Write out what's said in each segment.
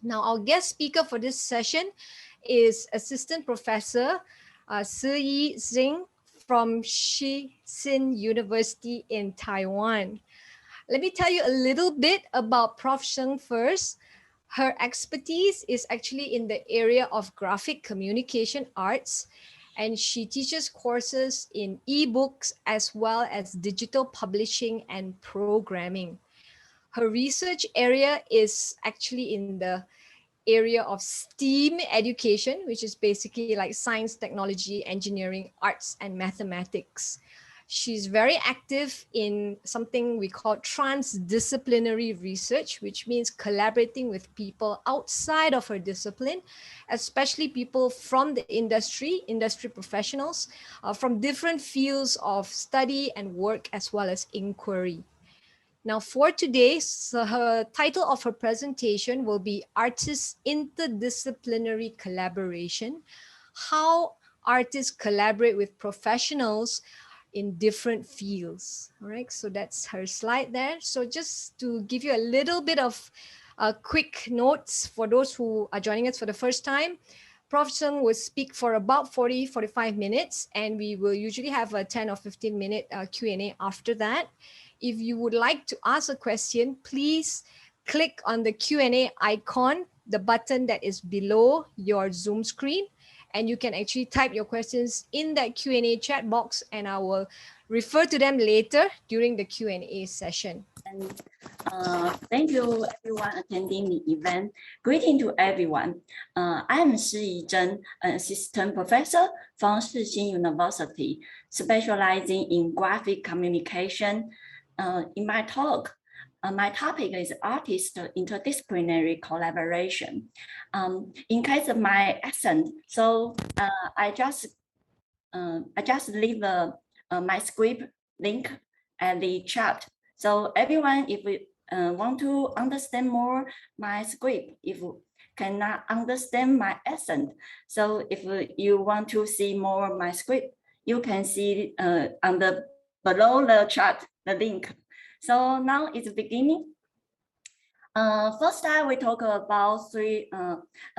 Now, our guest speaker for this session is Assistant Professor Syyi Tzeng from Shih Hsin University in Taiwan. Let me tell you a little bit about Prof. Tzeng first. Her expertise is actually in the area of graphic communication arts, and she teaches courses in ebooks as well as digital publishing and programming. Her research area is actually in the area of STEAM education, which is basically like science, technology, engineering, arts, and mathematics. She's very active in something we call transdisciplinary research, which means collaborating with people outside of her discipline, especially people from the industry professionals, from different fields of study and work, as well as inquiry. Now for today, so her title of her presentation will be Artists' Interdisciplinary Collaboration, how artists collaborate with professionals in different fields. All right, so that's her slide there. So just to give you a little bit of quick notes for those who are joining us for the first time, Prof. Tzeng will speak for about 45 minutes, and we will usually have a 10 or 15-minute Q&A after that. If you would like to ask a question, please click on the Q&A icon, the button that is below your Zoom screen, and you can actually type your questions in that Q&A chat box, and I will refer to them later during the Q&A session. And thank you everyone attending the event. Greeting to everyone. I am Syyi Tzeng, an assistant professor from Shih Hsin University, specializing in graphic communication. In my talk, my topic is artist interdisciplinary collaboration. In case of my accent, so I just leave my script link at the chat. So everyone, if you want to understand more my script, if you cannot understand my accent, so if you want to see more my script, you can see on the below the chat, the link. So now it's beginning. First, I will talk about three.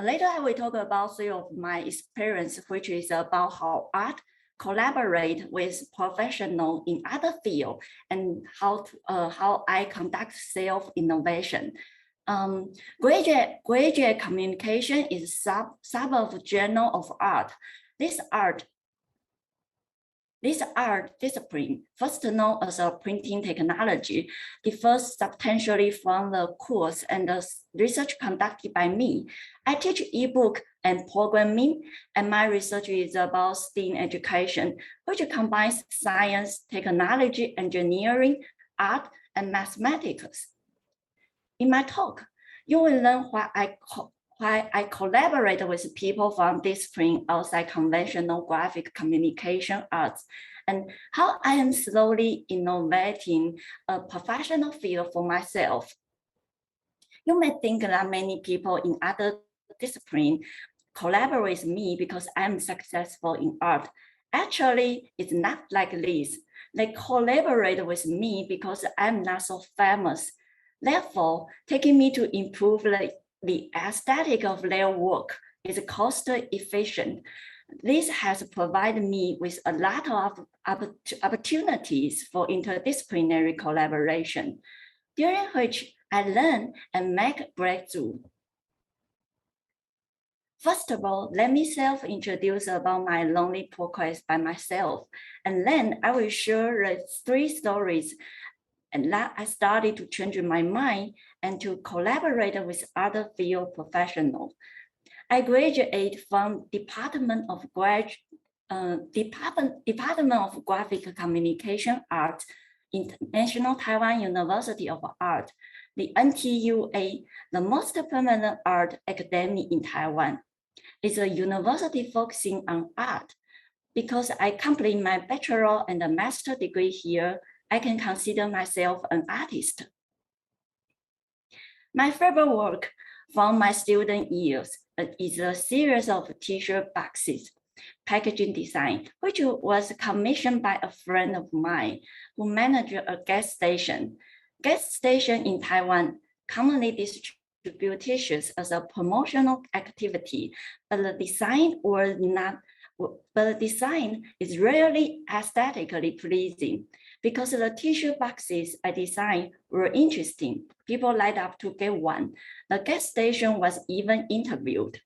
Later, I will talk about three of my experience, which is about how art collaborate with professionals in other fields and how I conduct self-innovation. Graduate communication is subgenre of art. This art discipline, first known as a printing technology, differs substantially from the course and the research conducted by me. I teach ebook and programming, and my research is about STEAM education, which combines science, technology, engineering, art, and mathematics. In my talk, you will learn why I collaborate with people from discipline outside conventional graphic communication arts, and how I am slowly innovating a professional field for myself. You may think that many people in other disciplines collaborate with me because I'm successful in art. Actually, it's not like this. They collaborate with me because I'm not so famous. Therefore, taking me to improve the aesthetic of their work is cost efficient. This has provided me with a lot of opportunities for interdisciplinary collaboration, during which I learn and make breakthrough. First of all, let me self-introduce about my lonely progress by myself, and then I will share the three stories and that I started to change my mind and to collaborate with other field professionals. I graduated from Department of Graphic Communication Art, International Taiwan University of Art, the NTUA, the most permanent art academy in Taiwan. It's a university focusing on art. Because I complete my bachelor and a master degree here, I can consider myself an artist. My favorite work from my student years is a series of t-shirt boxes, packaging design, which was commissioned by a friend of mine who managed a gas station. Gas station in Taiwan commonly distribute distribute tissues as a promotional activity, but the design is rarely aesthetically pleasing. Because the tissue boxes I designed were interesting, people lined up to get one. The gas station was even interviewed.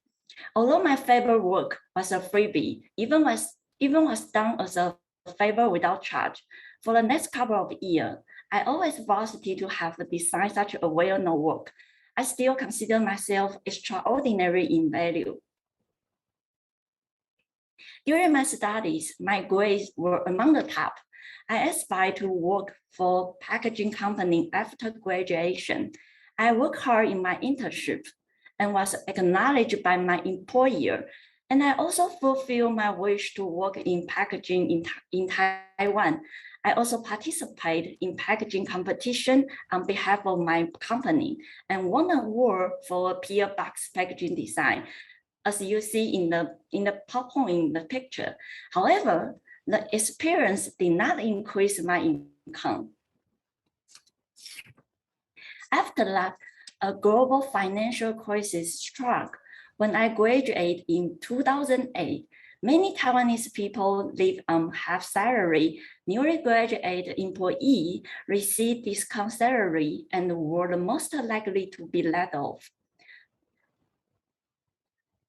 Although my favorite work was a freebie, even was done as a favor without charge, for the next couple of years, I always vowed to have designed such a well-known work. I still consider myself extraordinary in value. During my studies, my grades were among the top. I aspired to work for a packaging company after graduation. I worked hard in my internship and was acknowledged by my employer. And I also fulfilled my wish to work in packaging in Taiwan. I also participated in packaging competition on behalf of my company and won an award for a PL box packaging design, as you see in the PowerPoint in the picture. However, the experience did not increase my income. After that, a global financial crisis struck. When I graduated in 2008, many Taiwanese people live on half salary. Newly graduated employees received discount salary and were the most likely to be laid off.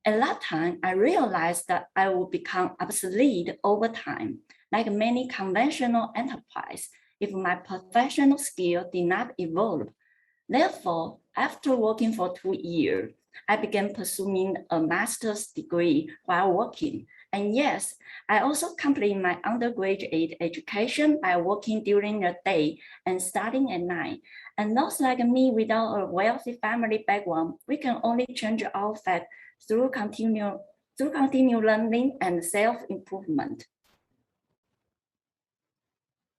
At that time, I realized that I would become obsolete over time, like many conventional enterprises, if my professional skill did not evolve. Therefore, after working for 2 years, I began pursuing a master's degree while working. And yes, I also completed my undergraduate education by working during the day and studying at night. And those like me without a wealthy family background, we can only change our fate through continual learning and self-improvement.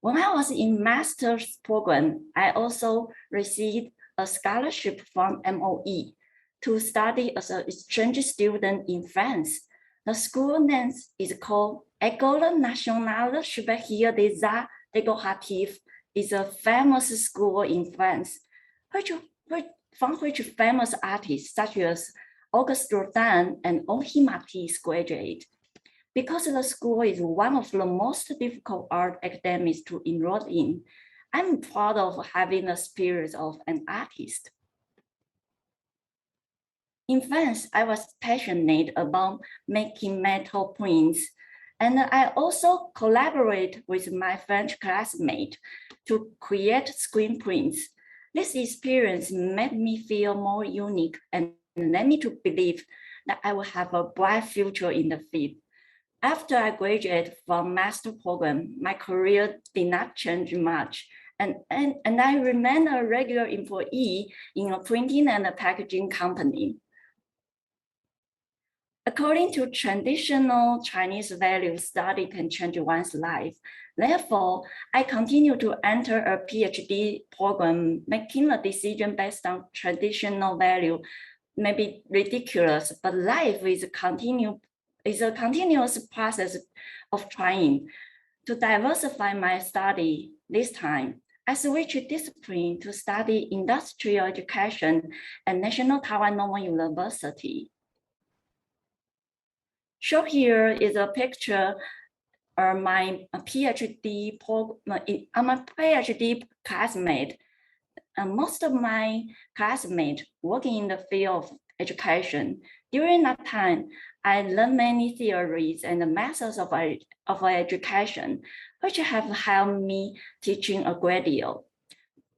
When I was in master's program, I also received a scholarship from MOE to study as an exchange student in France. The school name is called École Nationale Supérieure des Arts Décoratifs. It's a famous school in France, from which famous artists such as Auguste Rodin and Henri Matisse graduate. Because the school is one of the most difficult art academies to enroll in, I'm proud of having the spirit of an artist. In France, I was passionate about making metal prints, and I also collaborate with my French classmate to create screen prints. This experience made me feel more unique and led me to believe that I will have a bright future in the field. After I graduated from master program, my career did not change much, and I remained a regular employee in a printing and a packaging company. According to traditional Chinese values, study can change one's life. Therefore, I continue to enter a PhD program, making a decision based on traditional value may be ridiculous, but life is a continuous process of trying. To diversify my study this time, I switched discipline to study industrial education at National Taiwan Normal University. Shown here is a picture of my PhD classmate. Most of my classmates working in the field of education. During that time, I learned many theories and methods of education, which have helped me teaching a great deal.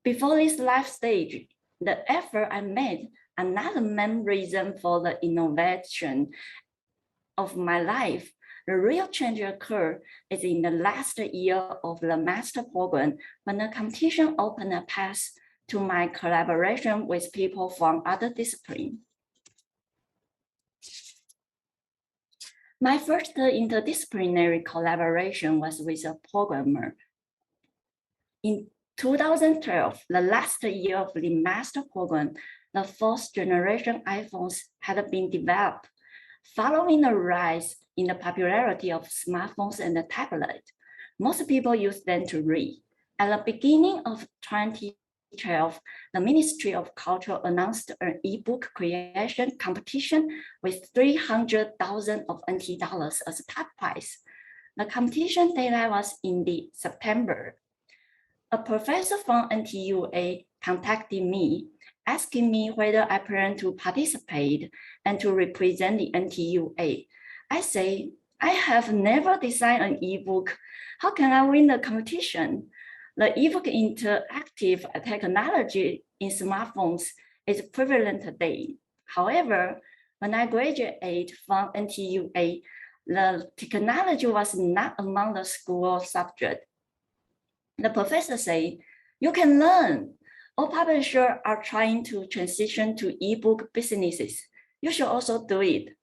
Before this life stage, the effort I made, another main reason for the innovation of my life. The real change occurred is in the last year of the master program when the competition opened a path to my collaboration with people from other disciplines. My first interdisciplinary collaboration was with a programmer. In 2012, the last year of the master program, the fourth generation iPhones had been developed. Following the rise in the popularity of smartphones and the tablet, most people use them to read. At the beginning of 20 2012, the Ministry of Culture announced an ebook creation competition with 300,000 of NT dollars as a top prize. The competition deadline was in September. A professor from NTUA contacted me, asking me whether I plan to participate and to represent the NTUA. I say, I have never designed an ebook. How can I win the competition? The ebook interactive technology in smartphones is prevalent today. However, when I graduated from NTUA, the technology was not among the school subject. The professor said, you can learn. All publishers are trying to transition to ebook businesses. You should also do it.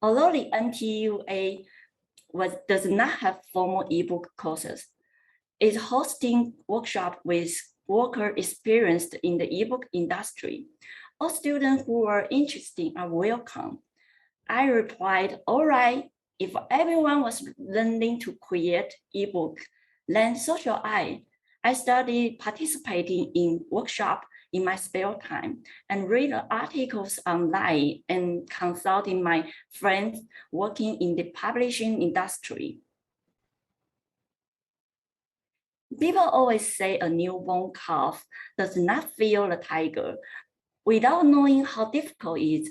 Although the NTUA does not have formal ebook courses, it's hosting workshops with workers experienced in the ebook industry. All students who are interested are welcome. I replied, all right, if everyone was learning to create ebook, then so shall I. I started participating in workshops in my spare time and read articles online and consulting my friends working in the publishing industry. People always say a newborn calf does not feel the tiger. Without knowing how difficult it is,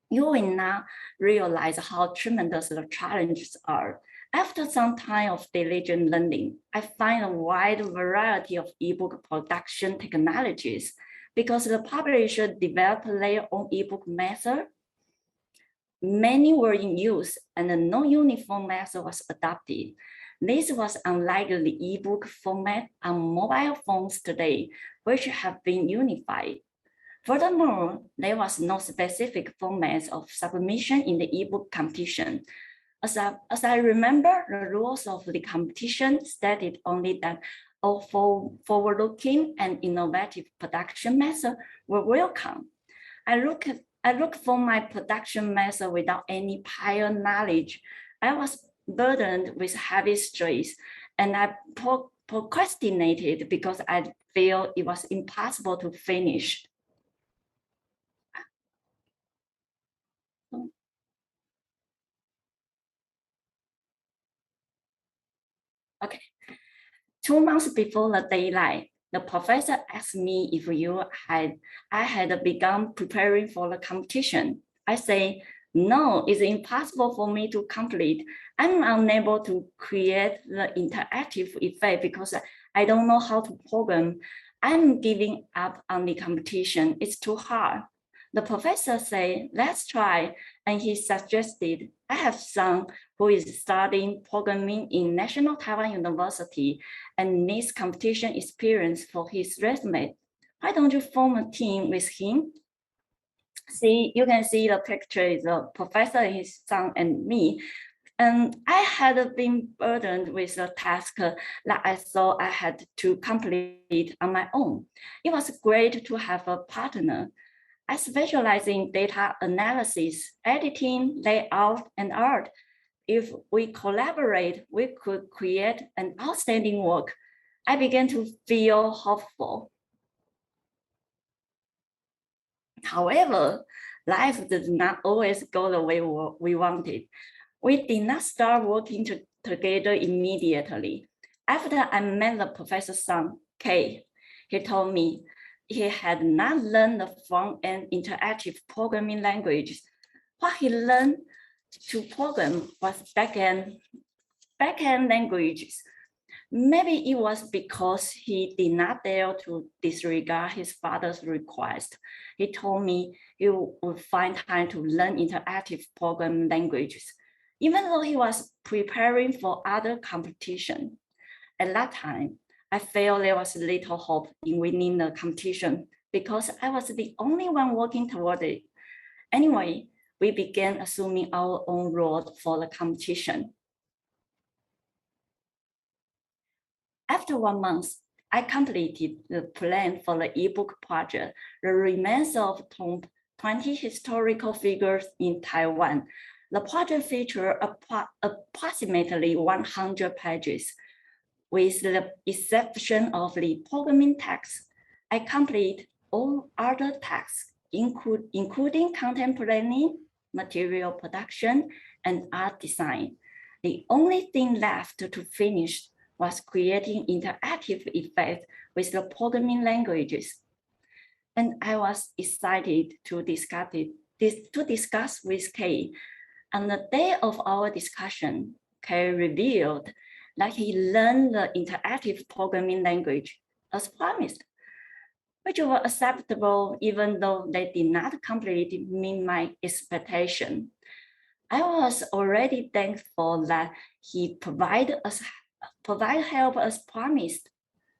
you will not realize how tremendous the challenges are. After some time of diligent learning, I find a wide variety of ebook production technologies because the publisher developed their own ebook method. Many were in use and no uniform method was adopted. This was unlike the ebook format on mobile phones today, which have been unified. Furthermore, there was no specific format of submission in the ebook competition. As I remember, the rules of the competition stated only that all forward-looking and innovative production methods were welcome. I looked for my production method without any prior knowledge. I was burdened with heavy stress, and I procrastinated because I felt it was impossible to finish. Okay. 2 months before the deadline, the professor asked me if I had begun preparing for the competition. I say, no, it's impossible for me to complete. I'm unable to create the interactive effect because I don't know how to program. I'm giving up on the competition. It's too hard. The professor said, let's try. And he suggested, I have son who is studying programming in National Taiwan University and needs competition experience for his resume. Why don't you form a team with him? See, you can see the picture is the professor, his son, and me. And I had been burdened with a task that I thought I had to complete on my own. It was great to have a partner. I specialize in data analysis, editing, layout, and art. If we collaborate, we could create an outstanding work. I began to feel hopeful. However, life does not always go the way we wanted. We did not start working together immediately. After I met the professor's son, Kay, he told me he had not learned the front-end interactive programming languages. What he learned to program was back-end languages. Maybe it was because he did not dare to disregard his father's request. He told me he would find time to learn interactive programming languages, even though he was preparing for other competition. At that time, I felt there was little hope in winning the competition because I was the only one working toward it. Anyway, we began assuming our own role for the competition. After 1 month, I completed the plan for the ebook project, The Remains of 20 Historical Figures in Taiwan. The project featured approximately 100 pages. With the exception of the programming text, I complete all other tasks, including content planning, material production, and art design. The only thing left to finish was creating interactive effects with the programming languages. And I was excited to discuss with Kay. On the day of our discussion, Kay revealed that he learned the interactive programming language as promised, which were acceptable even though they did not completely meet my expectation. I was already thankful that he provide help as promised.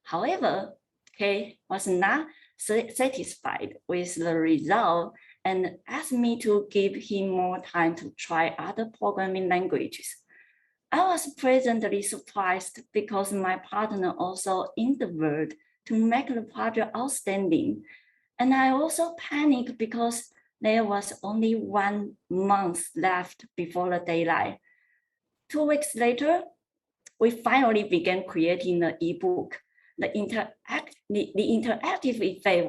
However, Kay was not satisfied with the result and asked me to give him more time to try other programming languages. I was pleasantly surprised because my partner also endeavored to make the project outstanding. And I also panicked because there was only 1 month left before the deadline. 2 weeks later, we finally began creating the ebook. The interactive effect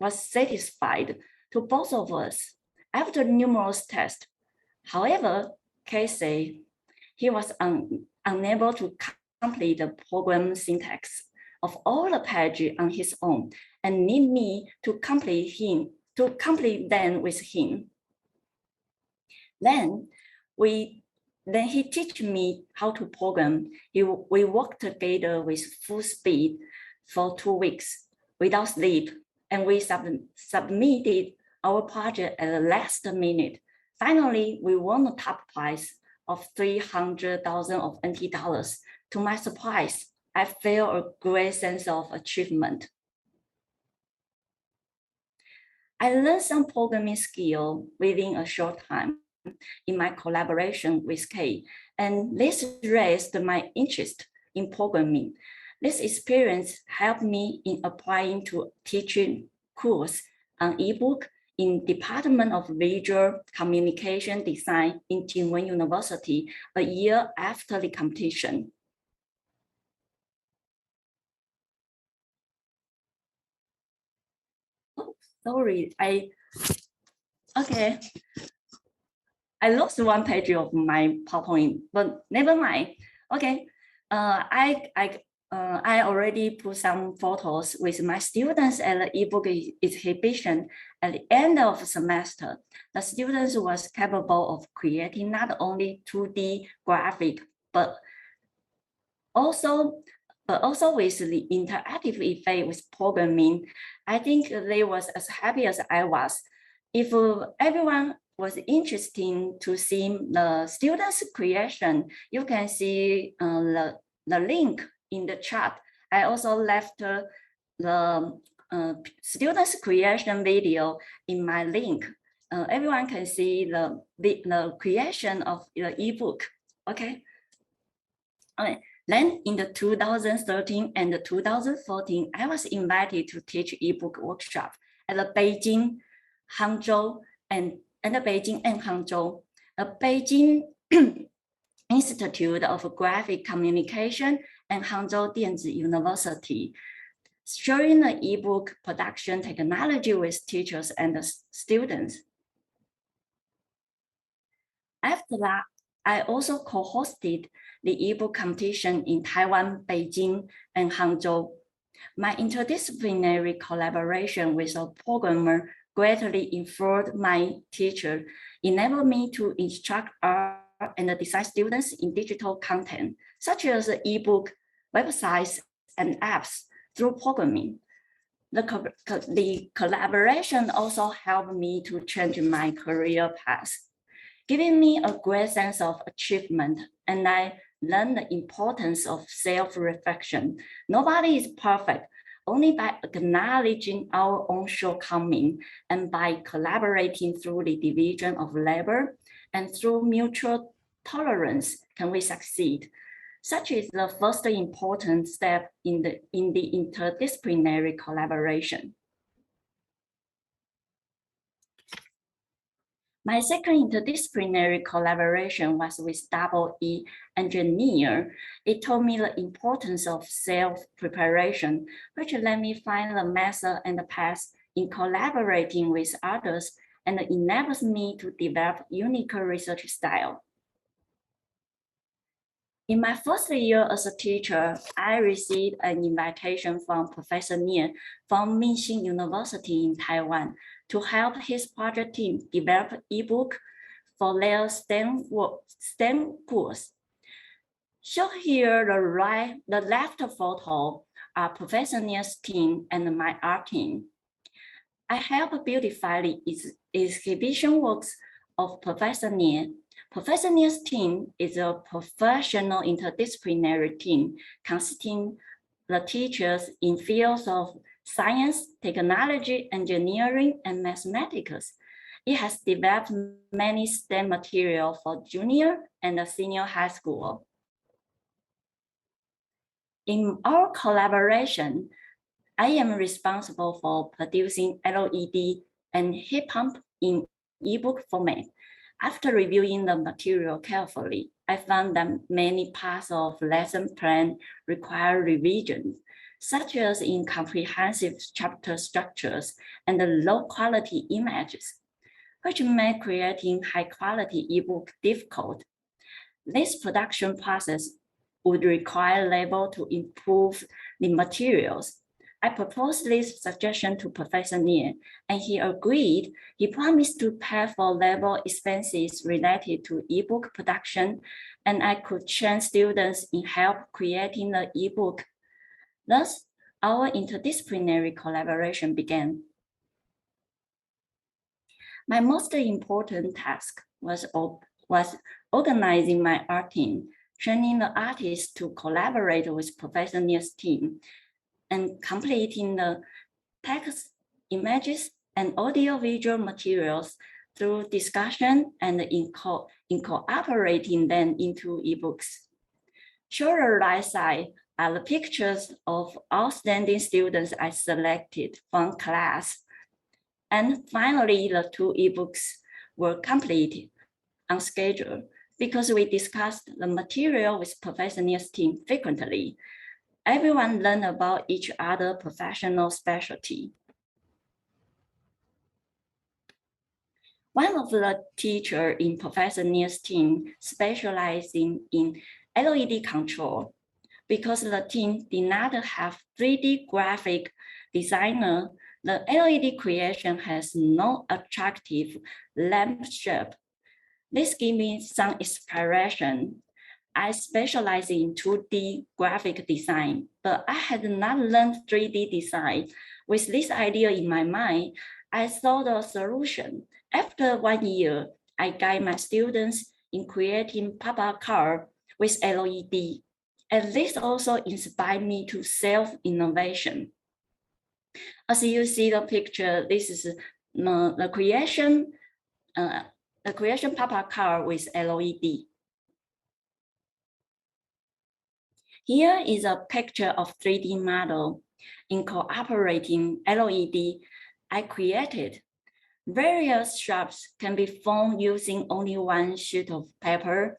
was satisfied to both of us after numerous tests. However, Kay said he was unable to complete the program syntax of all the pages on his own and need me to complete them with him. Then he teach me how to program. We worked together with full speed for 2 weeks without sleep, and we submitted our project at the last minute. Finally, we won the top prize of 300,000 of NT dollars. To my surprise, I felt a great sense of achievement. I learned some programming skill within a short time in my collaboration with Kay, and this raised my interest in programming. This experience helped me in applying to teaching course on ebook in Department of Visual Communication Design in Shih Hsin University a year after the competition. Oh, sorry, okay. I lost 1 page of my PowerPoint, but never mind. Okay, I already put some photos with my students at the ebook exhibition at the end of the semester. The students was capable of creating not only 2D graphic, but also with the interactive effect with programming. I think they was as happy as I was. If everyone was interested to see the students' creation, you can see the link in the chat. I also left the students' creation video in my link. Everyone can see the creation of the ebook. Okay. Okay. Then in the 2013 and the 2014, I was invited to teach ebook workshop at the Beijing, Hangzhou, and Hangzhou. The Beijing Institute of Graphic Communication and Hangzhou Dianzi University, sharing the ebook production technology with teachers and the students. After that, I also co-hosted the ebook competition in Taiwan, Beijing, and Hangzhou. My interdisciplinary collaboration with a programmer greatly informed my teacher, enabled me to instruct art and design students in digital content, such as ebook, websites, and apps through programming. The collaboration also helped me to change my career path, giving me a great sense of achievement, and I learned the importance of self-reflection. Nobody is perfect. Only by acknowledging our own shortcomings and by collaborating through the division of labor and through mutual tolerance can we succeed. Such is the first important step in the interdisciplinary collaboration. My second interdisciplinary collaboration was with EE engineer. It taught me the importance of self-preparation, which let me find the method and the path in collaborating with others and enables me to develop unique research style. In my first year as a teacher, I received an invitation from Professor Nie from Shih Hsin University in Taiwan to help his project team develop ebook for their STEM course. Shown here, the left photo are Professor Nie's team and my art team. I help beautify the exhibition works of Professor Nie. Professor Nie's team is a professional interdisciplinary team consisting the teachers in fields of science, technology, engineering, and mathematics. It has developed many STEM material for junior and senior high school. In our collaboration, I am responsible for producing LED and heat pump in ebook format. After reviewing the material carefully, I found that many parts of lesson plan require revision, such as incomprehensive chapter structures and low quality images, which make creating high quality ebook difficult. This production process would require label to improve the materials. I proposed this suggestion to Professor Nie, and he agreed. He promised to pay for labor expenses related to ebook production, and I could train students in help creating the ebook. Thus, our interdisciplinary collaboration began. My most important task was organizing my art team, training the artists to collaborate with Professor Nie's team, and completing the text, images, and audio-visual materials through discussion and incorporating them into ebooks. Shown on the right side are the pictures of outstanding students I selected from class. And finally, the 2 ebooks were completed on schedule because we discussed the material with Professor Nie's team frequently. Everyone learned about each other's professional specialty. One of the teachers in Professor Nie's team specializing in LED control. Because the team did not have 3D graphic designer, the LED creation has no attractive lamp shape. This gave me some inspiration. I specialize in 2D graphic design, but I had not learned 3D design. With this idea in my mind, I saw the solution. After 1 year, I guide my students in creating pop-up car with LED. And this also inspired me to self-innovation. As you see the picture, this is the creation pop-up car with LED. Here is a picture of 3D model. Incorporating LED, I created. Various shapes can be formed using only 1 sheet of paper.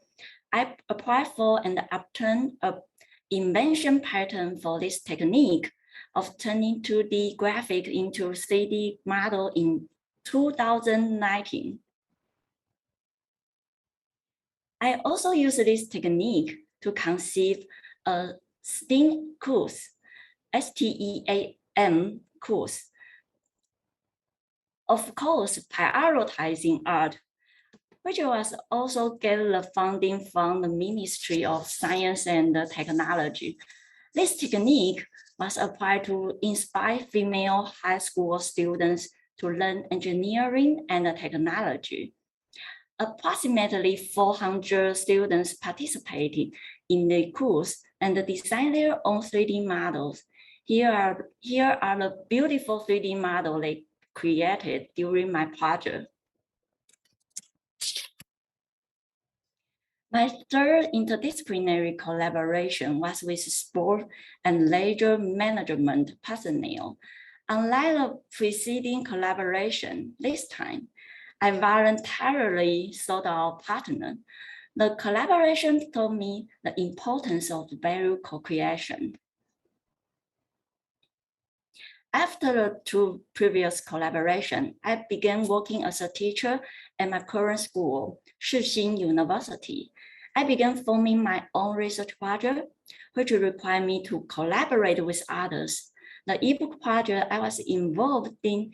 I applied for and obtained an invention pattern for this technique of turning 2D graphic into 3D model in 2019. I also use this technique to conceive a STEAM course, STEAM course. Of course, prioritizing art, which was also get the funding from the Ministry of Science and Technology. This technique was applied to inspire female high school students to learn engineering and technology. Approximately 400 students participated in the course and designed their own 3D models. Here are the beautiful 3D models they created during my project. My third interdisciplinary collaboration was with sport and leisure management personnel. Unlike the preceding collaboration, this time, I voluntarily sought our partner. The collaboration taught me the importance of value co-creation. After the two previous collaborations, I began working as a teacher at my current school, Shih Hsin University. I began forming my own research project, which required me to collaborate with others. The ebook project I was involved in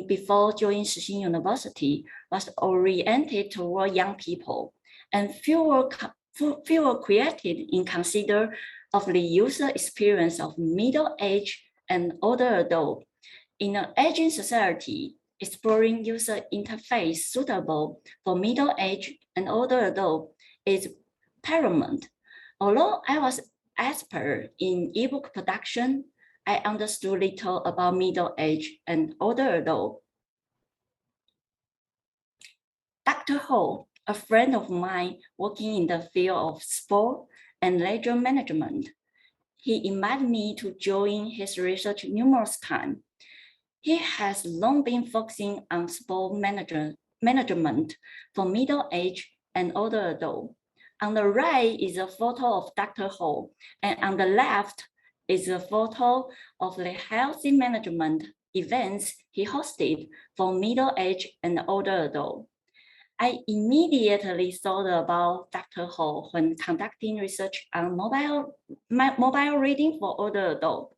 before joining Shih Hsin University was oriented toward young people, and fewer created in consider of the user experience of middle-aged and older adult. In an aging society, exploring user interface suitable for middle-aged and older adult is paramount. Although I was expert in ebook production, I understood little about middle-aged and older adult. Dr. Ho, a friend of mine working in the field of sport and leisure management, he invited me to join his research numerous times. He has long been focusing on sport management for middle-aged and older adults. On the right is a photo of Dr. Ho, and on the left is a photo of the healthy management events he hosted for middle-aged and older adults. I immediately thought about Dr. Ho when conducting research on mobile reading for older adults.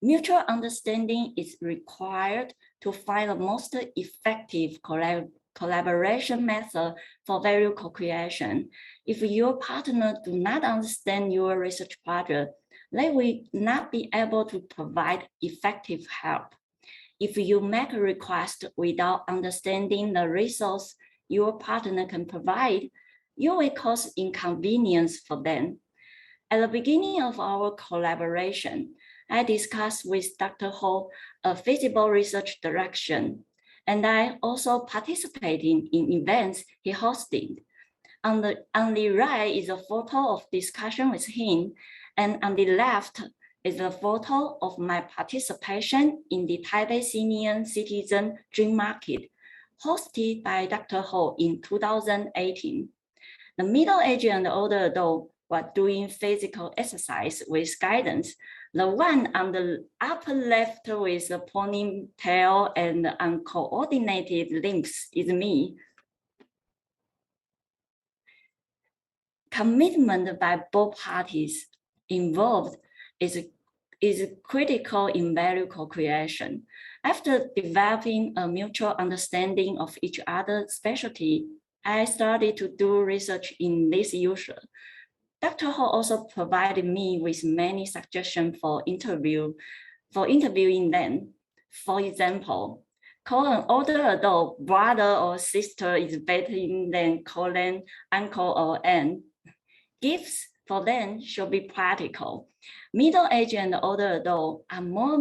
Mutual understanding is required to find the most effective collaboration method for value co-creation. If your partner do not understand your research project, they will not be able to provide effective help. If you make a request without understanding the resource your partner can provide, you will cause inconvenience for them. At the beginning of our collaboration, I discussed with Dr. Ho a feasible research direction, and I also participated in events he hosted. On the right is a photo of discussion with him, and on the left is a photo of my participation in the Taipei Senior Citizen Dream Market, hosted by Dr. Ho in 2018. The middle-aged and older adult were doing physical exercise with guidance. The one on the upper left with a ponytail and uncoordinated limbs is me. Commitment by both parties involved is critical in value co-creation. After developing a mutual understanding of each other's specialty, I started to do research in this area. Dr. Ho also provided me with many suggestions for interviewing them. For example, call an older adult brother or sister is better than calling uncle or aunt. Gifts for them should be practical. Middle-aged and older adults are more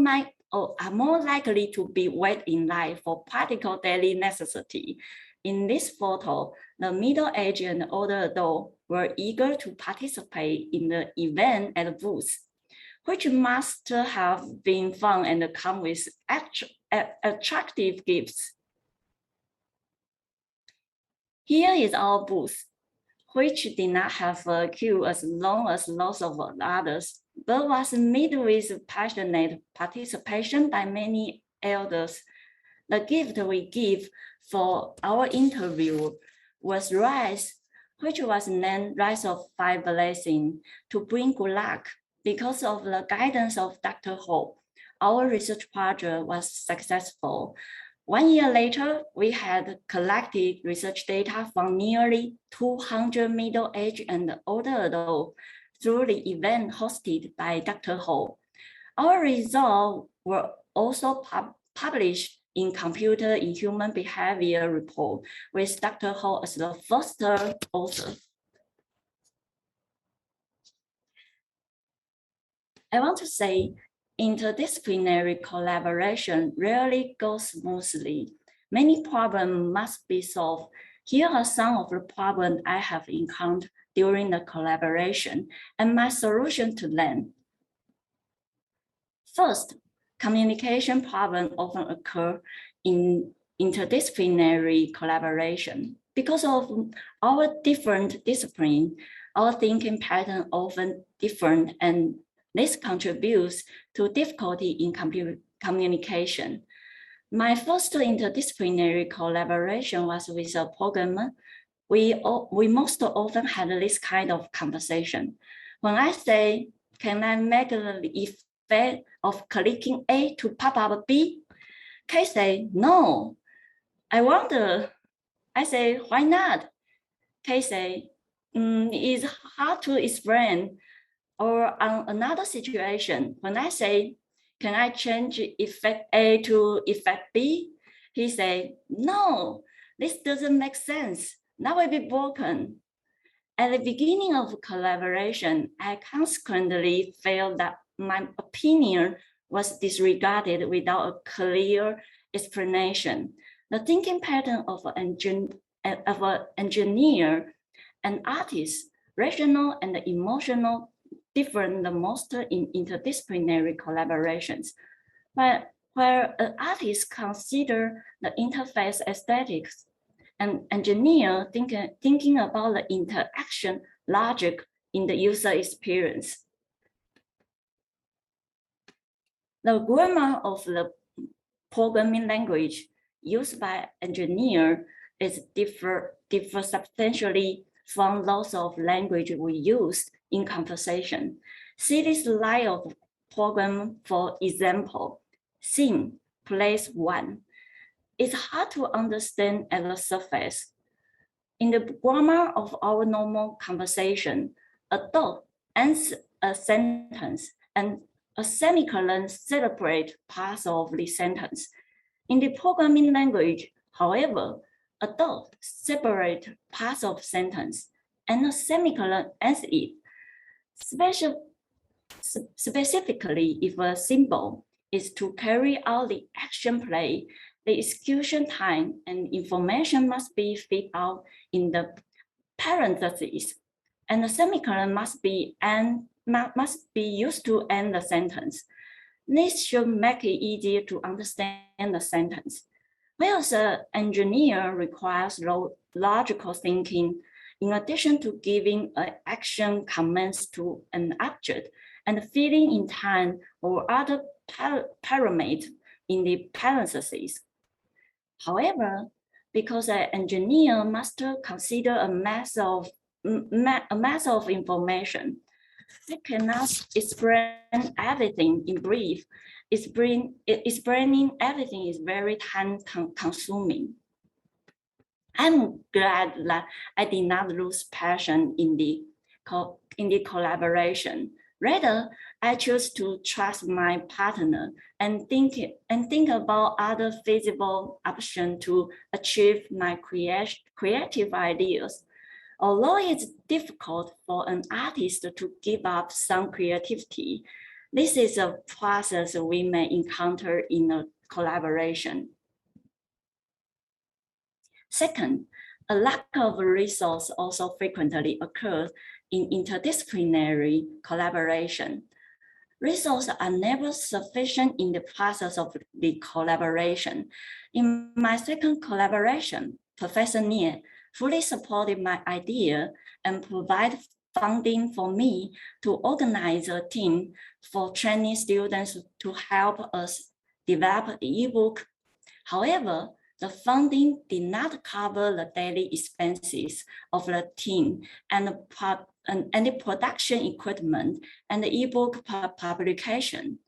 likely to be wait in line for practical daily necessity. In this photo, the middle-aged and older adults were eager to participate in the event at the booth, which must have been fun and come with attractive gifts. Here is our booth, which did not have a queue as long as lots of others, but was met with passionate participation by many elders. The gift we give for our interview was rice, which was named Rice of Five Blessings to bring good luck. Because of the guidance of Dr. Ho, our research project was successful. 1 year later, we had collected research data from nearly 200 middle-aged and older adults through the event hosted by Dr. Ho. Our results were also published in Computer in Human Behavior report with Dr. Ho as the first author. I want to say, interdisciplinary collaboration rarely goes smoothly. Many problems must be solved. Here are some of the problems I have encountered during the collaboration and my solution to them. First, communication problems often occur in interdisciplinary collaboration. Because of our different discipline, our thinking pattern often different, and this contributes to difficulty in communication. My first interdisciplinary collaboration was with a programmer. We most often had this kind of conversation. When I say, can I make the effect of clicking A to pop up B? Kay say, no. I wonder. I say, why not? Kay say, it's hard to explain. Or on another situation, when I say, can I change effect A to effect B? He say, no, this doesn't make sense. That will be broken. At the beginning of collaboration, I consequently felt that my opinion was disregarded without a clear explanation. The thinking pattern of an engineer and artist, rational and emotional, different the most in interdisciplinary collaborations. But where an artist consider the interface aesthetics, an engineer thinking about the interaction logic in the user experience. The grammar of the programming language used by engineer is differ substantially from those of language we use in conversation. See this line of program, for example, scene, place 1. It's hard to understand at the surface. In the grammar of our normal conversation, a dot ends a sentence and a semicolon separates parts of the sentence. In the programming language, however, a dot separates parts of sentence and a semicolon ends it. Specifically, if a symbol is to carry out the action play, the execution time and information must be fit out in the parentheses, and the semicolon must be used to end the sentence. This should make it easier to understand the sentence. Whereas an engineer requires logical thinking, in addition to giving action commands to an object and filling in time or other parameters in the parentheses. However, because an engineer must consider a mass of information, they cannot explain everything in brief. Explaining everything is very time-consuming. I'm glad that I did not lose passion in the collaboration. Rather, I chose to trust my partner and think about other feasible options to achieve my creative ideas. Although it's difficult for an artist to give up some creativity, this is a process we may encounter in a collaboration. Second, a lack of resource also frequently occurs in interdisciplinary collaboration. Resources are never sufficient in the process of the collaboration. In my second collaboration, Professor Nie fully supported my idea and provided funding for me to organize a team for training students to help us develop the ebook. However, the funding did not cover the daily expenses of the team and the production equipment and the ebook publication,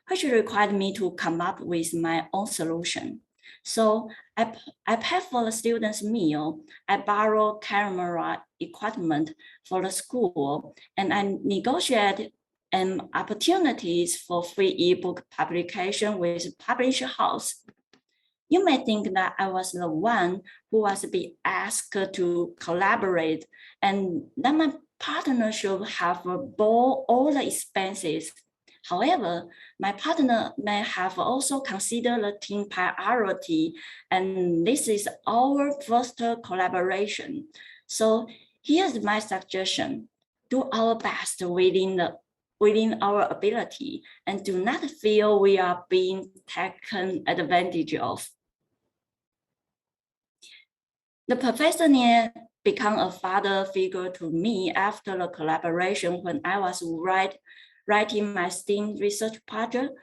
which required me to come up with my own solution. So I paid for the students' meal, I borrowed camera equipment for the school, and I negotiated opportunities for free ebook publication with publisher house. You may think that I was the one who was being asked to collaborate and that my partner should have borne all the expenses. However, my partner may have also considered the team priority, and this is our first collaboration. So here's my suggestion. Do our best within the within our ability and do not feel we are being taken advantage of. The Professor Nie became a father figure to me after the collaboration when I was writing my STEAM research project.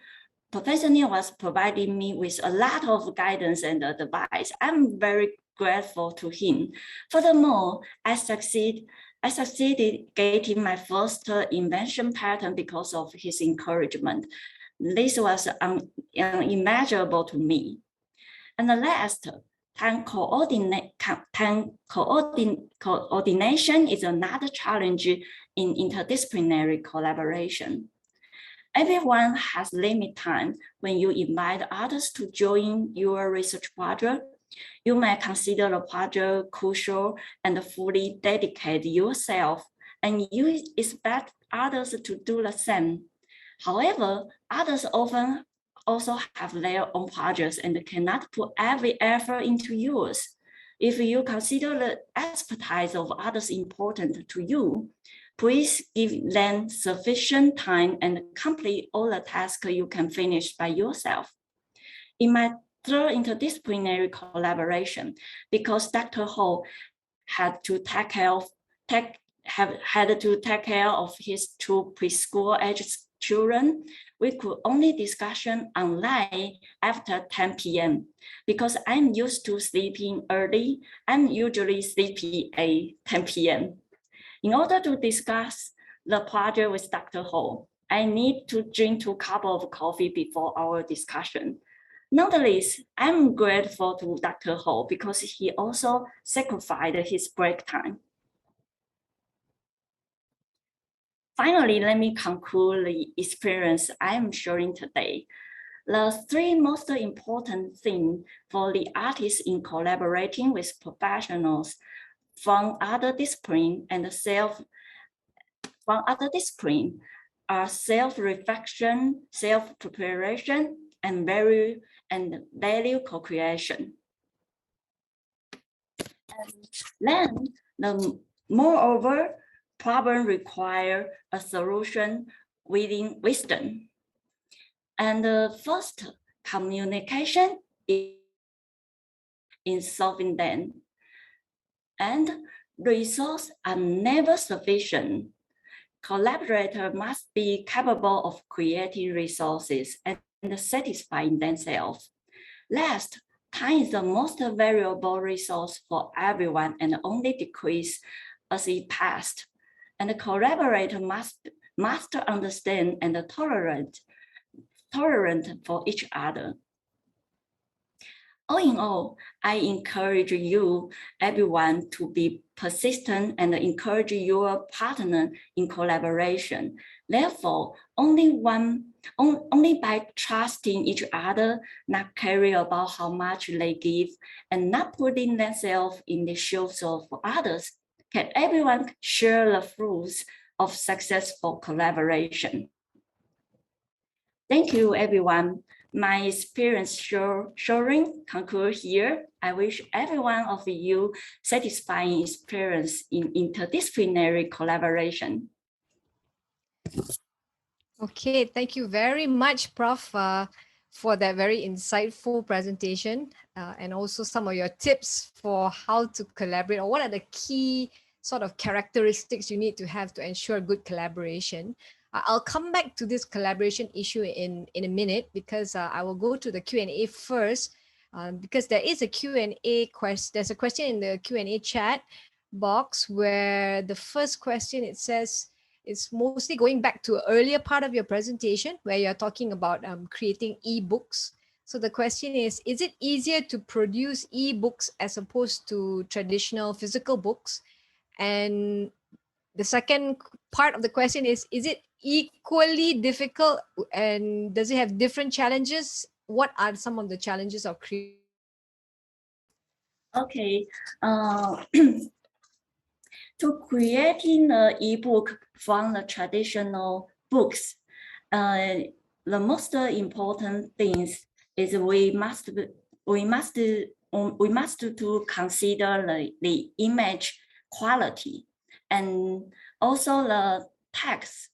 Professor Nie was providing me with a lot of guidance and advice. I'm very grateful to him. Furthermore, I succeeded getting my first invention patent because of his encouragement. This was unimaginable to me. And the last, time coordination is another challenge in interdisciplinary collaboration. Everyone has limited time. When you invite others to join your research project, you may consider the project crucial and fully dedicate yourself, and you expect others to do the same. However, others often also have their own projects and cannot put every effort into yours. If you consider the expertise of others important to you, please give them sufficient time and complete all the tasks you can finish by yourself. In my third interdisciplinary collaboration, because Dr. Ho had to take care of his two preschool-aged children, we could only discussion online after 10 p.m. Because I'm used to sleeping early, I'm usually sleepy at 10 p.m. In order to discuss the project with Dr. Ho, I need to drink 2 cups of coffee before our discussion. Nonetheless, I'm grateful to Dr. Ho because he also sacrificed his break time. Finally, let me conclude the experience I am sharing today. The 3 most important things for the artists in collaborating with professionals from other disciplines are self-reflection, self-preparation, and value co-creation. And then, moreover, problem require a solution within wisdom. And first, communication in solving them. And resources are never sufficient. Collaborators must be capable of creating resources and satisfying themselves. Last, time is the most valuable resource for everyone and only decrease as it passed. And the collaborator must understand and tolerant for each other. All in all, I encourage you, everyone, to be persistent and encourage your partner in collaboration. Therefore, only by trusting each other, not caring about how much they give, and not putting themselves in the shoes of others, can everyone share the fruits of successful collaboration. Thank you, everyone. My experience sharing concludes here. I wish every one of you satisfying experience in interdisciplinary collaboration. Okay, thank you very much, Prof, for that very insightful presentation and also some of your tips for how to collaborate, or what are the key sort of characteristics you need to have to ensure good collaboration. I'll come back to this collaboration issue in a minute, because I will go to the Q&A first, because there is a Q&A question. There's a question in the Q&A chat box where the first question, it says, it's mostly going back to an earlier part of your presentation where you're talking about creating ebooks. So the question is it easier to produce ebooks as opposed to traditional physical books? And the second part of the question is it equally difficult, and does it have different challenges? What are some of the challenges of creating? Okay. To creating an ebook from the traditional books, the most important things is we must to consider the image quality and also the text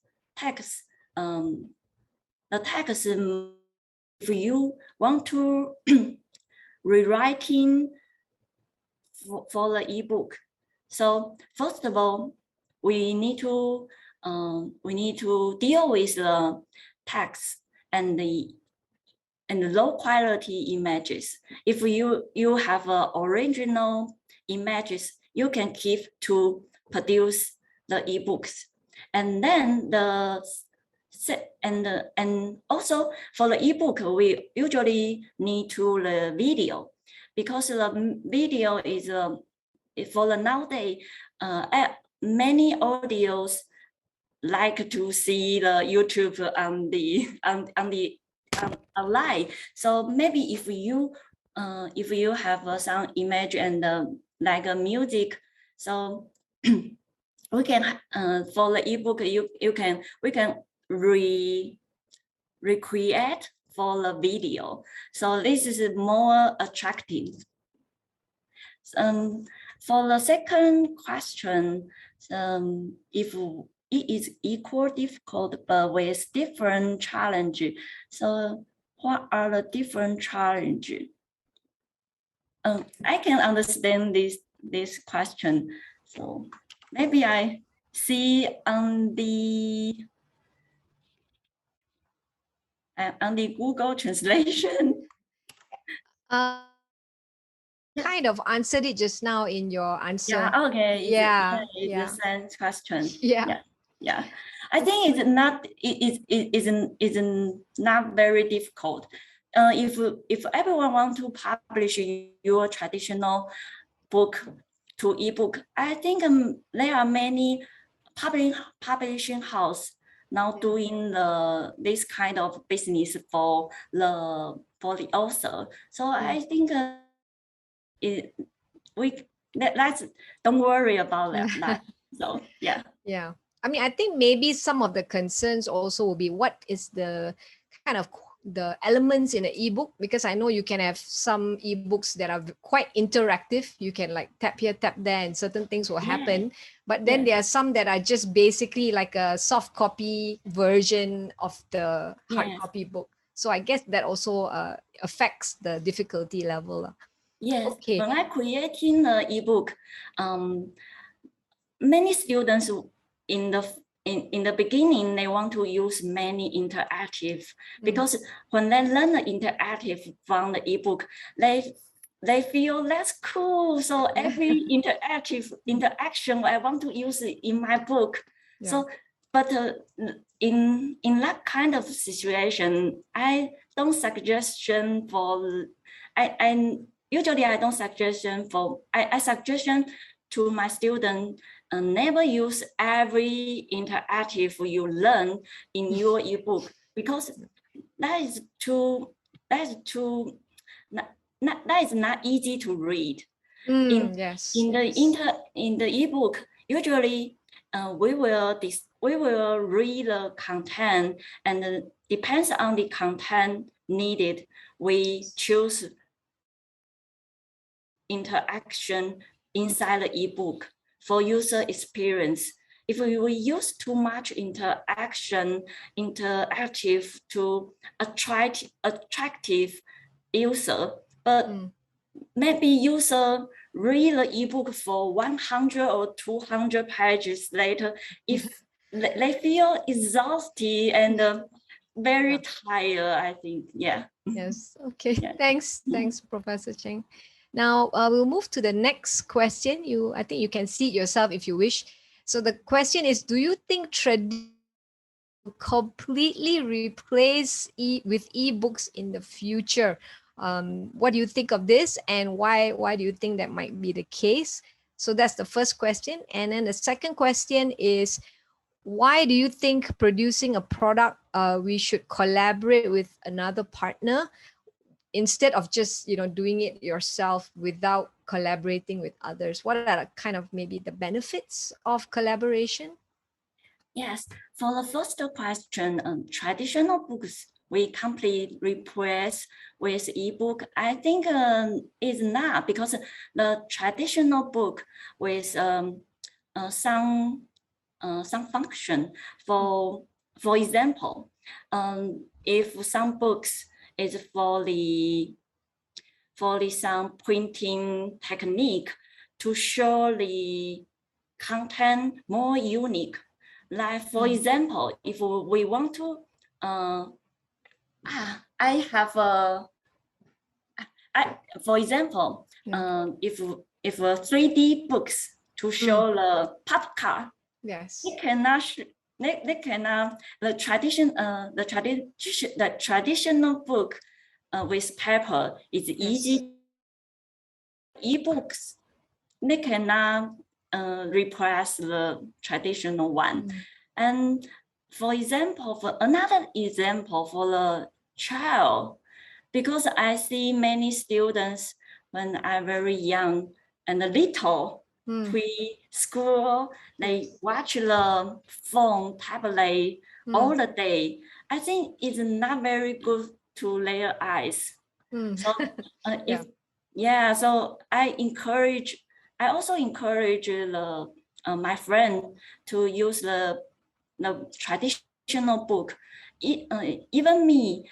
the text, if you want to rewriting for the ebook. So first of all, we need to deal with the text and the low quality images. If you have original images, you can keep to produce the ebooks, and then and also for the ebook, we usually need to the video, because the video is for the nowadays, many audios like to see the YouTube on the online. So maybe if you have some image and like a music, so we can for the ebook we can recreate for the video. So this is more attractive. For the second question, if it is equal difficult but with different challenge, so what are the different challenges? I can understand this question. So maybe I see on the Google translation. Kind of answered it just now in your answer. Yeah, okay. Yeah, it's the same question. Yeah. Yeah. I think it's not not very difficult. If everyone want to publish your traditional book to ebook, I think there are many publishing house now doing this kind of business for the author. So I think let's don't worry about that. So yeah. I mean, I think maybe some of the concerns also will be what is the kind of the elements in an ebook, because I know you can have some ebooks that are quite interactive. You can like tap here, tap there, and certain things will happen. But then there are some that are just basically like a soft copy version of the hard copy book. So I guess that also affects the difficulty level. Yes. Okay. When I creating the ebook, many students in the beginning, they want to use many interactive, because when they learn the interactive from the ebook, they feel that's cool. So every interaction I want to use it in my book. So, but in that kind of situation, I don't suggestion for usually I don't suggestion for I suggestion to my student. Never use every interactive you learn in your ebook, because that is not easy to read. In the ebook, usually we will read the content, and depends on the content needed, we choose interaction inside the ebook for user experience. If we use too much interactive to attractive user, but maybe user read the ebook for 100 or 200 pages later, if they feel exhausted and very tired, I think. Yes. Okay. Thanks, Professor Tzeng. Now we'll move to the next question. I think you can see it yourself if you wish. So the question is, do you think tradition will completely replace with ebooks in the future? What do you think of this, and why do you think that might be the case? So that's the first question. And then the second question is, why do you think producing a product, we should collaborate with another partner instead of just doing it yourself without collaborating with others? What are kind of maybe the benefits of collaboration? Yes, for the first question, traditional books we completely replace with ebook. I think it's not, because the traditional book with some function for for example, if some books is for the some printing technique to show the content more unique. Like for example, if we want to, for example, if 3D books to show the pop card, yes, they cannot the traditional book with paper is easy. E-books, they cannot replace the traditional one. And for example, for another example for the child, because I see many students when I'm very young and little, preschool, they watch the phone, tablet all the day. I think it's not very good to their eyes. So so I also encourage my friend to use the traditional book. Even me,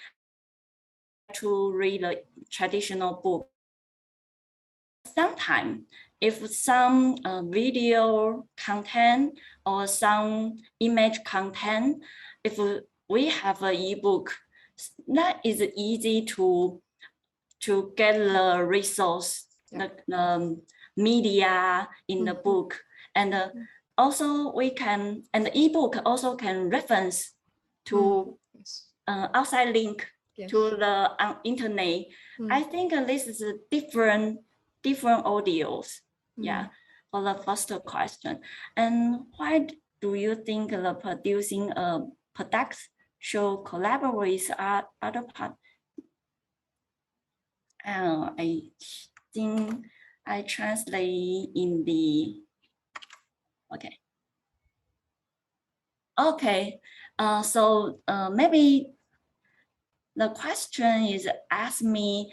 to read a traditional book. Sometimes, if some video content or some image content, if we have an ebook, that is easy to get the resource, the media in the book, and also we can, and the ebook also can reference to outside link to the internet. I think this is a different audios. For the first question. And why do you think the producing products should collaborate with other parts? I think I translate in the, so maybe the question is ask me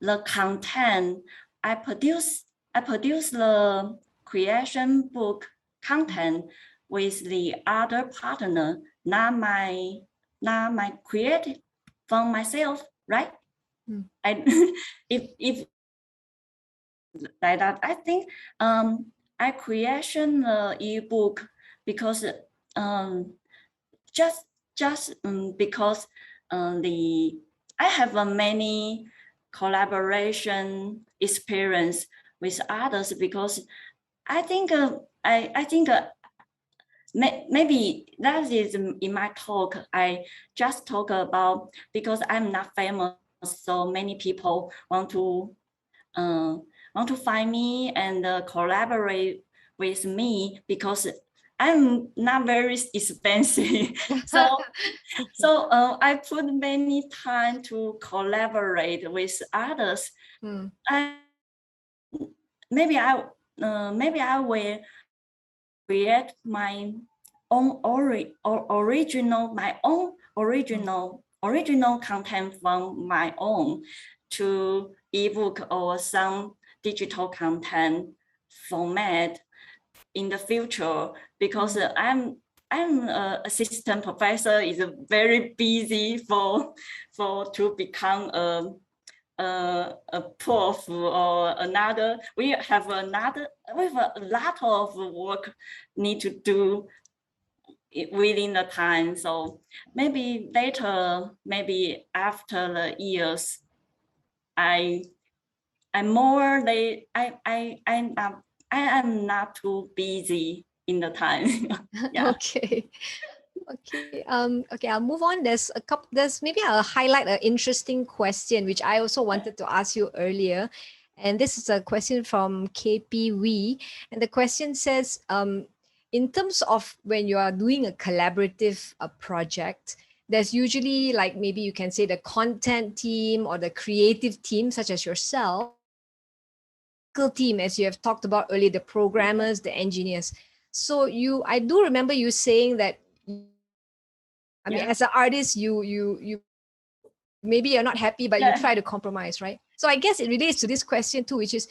the content. I produce the creation book content with the other partner, not my creative from myself, right? If like that, I think I creation the ebook because just because I have a many collaboration experience with others, because I think maybe that is in my talk. I just talk about, because I'm not famous, so many people want to find me and collaborate with me because I'm not very expensive. So I put many time to collaborate with others. Maybe I will create my own original content from my own to ebook or some digital content format in the future, because I'm an assistant professor, is very busy to become a prof or another. We have a lot of work need to do within the time. So maybe later, maybe after the years, I am not too busy in the time. Okay. Okay, I'll move on. Maybe I'll highlight an interesting question which I also wanted to ask you earlier. And this is a question from KP Wee. And the question says, in terms of when you are doing a collaborative project, there's usually, like, maybe you can say the content team or the creative team, such as yourself, team, as you have talked about earlier, the programmers, the engineers. So I do remember you saying that, I mean, as an artist, you maybe you're not happy, but you try to compromise, right? So I guess it relates to this question too, which is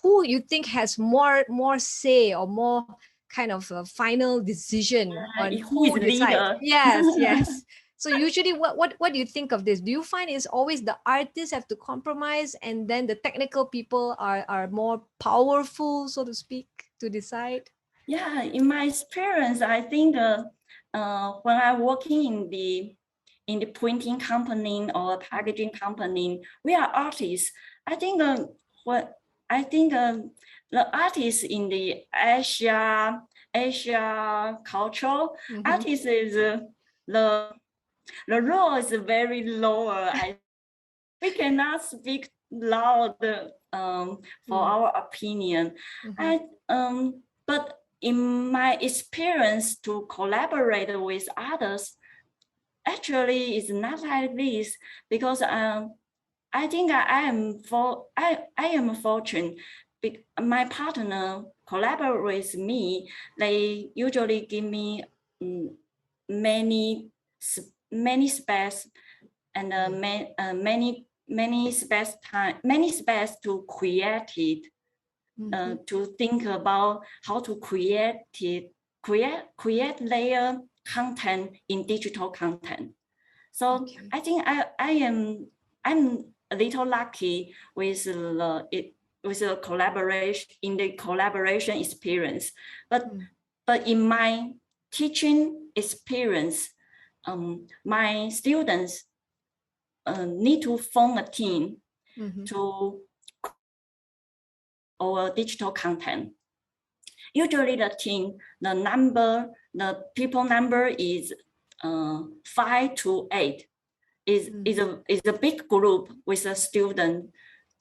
who you think has more say or more kind of a final decision on who is who decides. leader? Yes, yes. So usually what do you think of this? Do you find it's always the artists have to compromise and then the technical people are more powerful, so to speak, to decide? Yeah, in my experience, I think when I'm working in the printing company or packaging company, we are artists. I think the artists in the Asia culture, artists is the role is very lower. We cannot speak loud for our opinion. But in my experience to collaborate with others, actually it's not like this, because I think I am fortunate. My partner collaborate with me. They usually give me many space and many space to create it, to think about how to create their content in digital content. So I think I'm a little lucky with the collaboration experience, but in my teaching experience, my students need to form a team to our digital content. Usually the team, the people number is 5 to 8. Is a big group with a student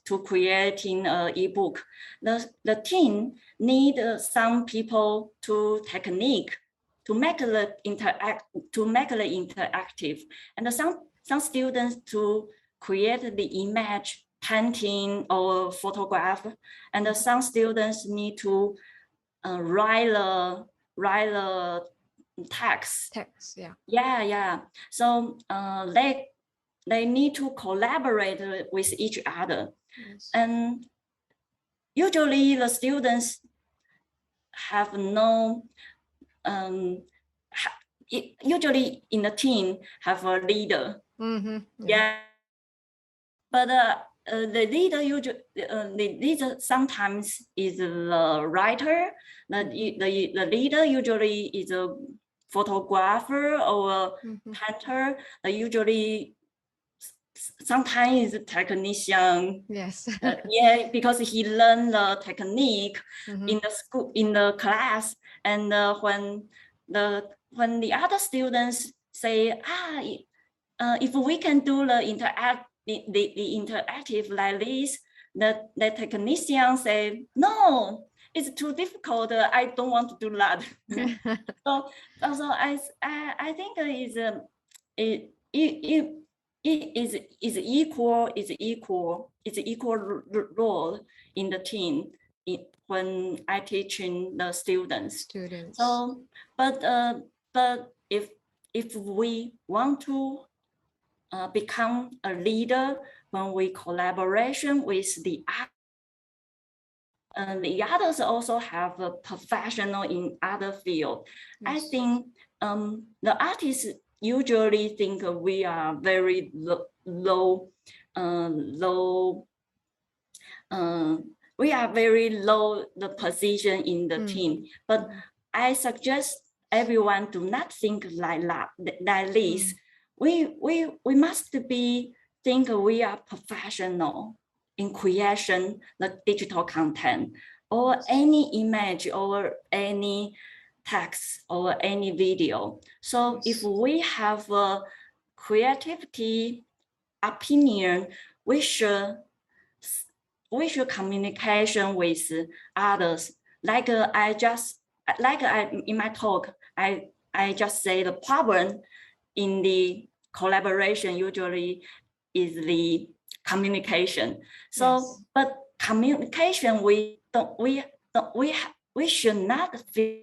to creating an ebook. The team need some people to technique to make the interactive, and some students to create the image, painting or photograph, and some students need to write the text. Yeah. So they need to collaborate with each other. And usually the students have no usually in the team have a leader. Yeah, but the leader sometimes is the writer. The leader usually is a photographer or a painter. Usually sometimes is a technician. Yes. Yeah, because he learned the technique in the school, in the class, and when the other students say, if we can do the interactive like this, the technician say, no, it's too difficult. I don't want to do that. So also I think it is equal role in the team when I teaching the students. So, but if we want to become a leader, when we collaboration with the others also have a professional in other field. I think the artists usually think we are very low. We are very low the position in the team, but I suggest everyone do not think like this. We must think we are professional in creation the digital content or any image or any text or any video. So if we have a creativity opinion, we should communication with others. In my talk, I just say the problem in the collaboration usually is the communication. So, but communication we should not feel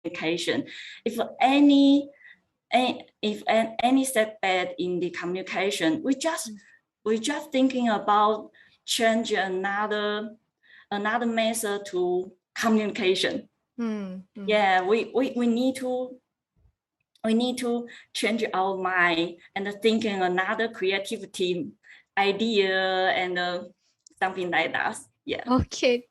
communication. If any setback in the communication, we just thinking about change another method to communication. Yeah, we need to change our mind and thinking another creativity idea and something like that. Yeah. Okay.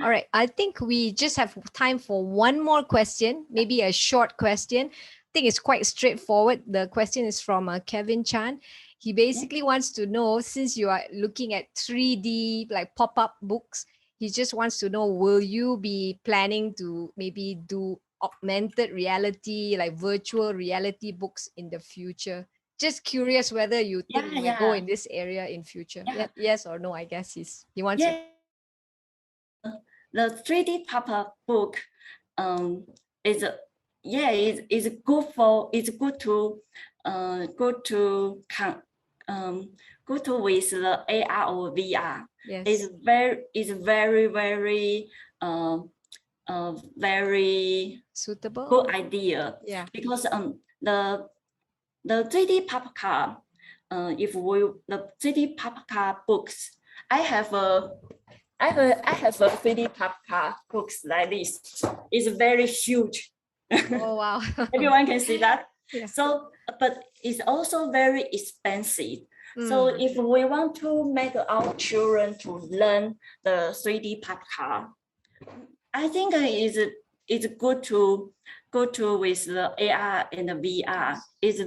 All right. I think we just have time for one more question, maybe a short question. I think it's quite straightforward. The question is from Kevin Chan. He basically wants to know, since you are looking at 3D, like pop-up books, he just wants to know, will you be planning to maybe do augmented reality, like virtual reality books in the future? Just curious whether you think you will go in this area in future. Yes or no, I guess he wants to. The 3D pop-up book is good for, it's good to with the AR or VR. Yes. It's very very suitable, good idea. Yeah. Because the 3D pop card, the 3D pop card books, I have a 3D pop card books like this. It's very huge. Oh wow. Everyone can see that. Yeah. So, but it's also very expensive. So if we want to make our children to learn the 3D pop card, I think it's good to with the AR and the VR. It's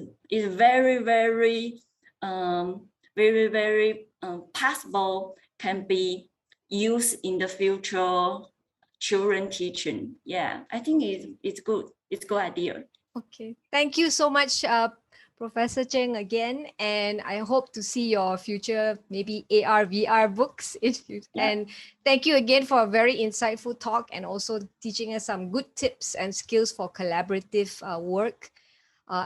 very possible, can be used in the future children teaching. Yeah, I think it's good. It's a good idea. Okay, thank you so much, Professor Tzeng again, and I hope to see your future maybe AR VR books. And thank you again for a very insightful talk and also teaching us some good tips and skills for collaborative work.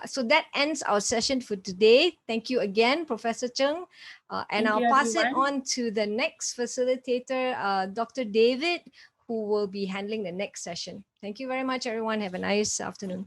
So that ends our session for today. Thank you again, Professor Tzeng. And I'll pass it on to the next facilitator, Dr. David, who will be handling the next session. Thank you very much, everyone. Have a nice afternoon.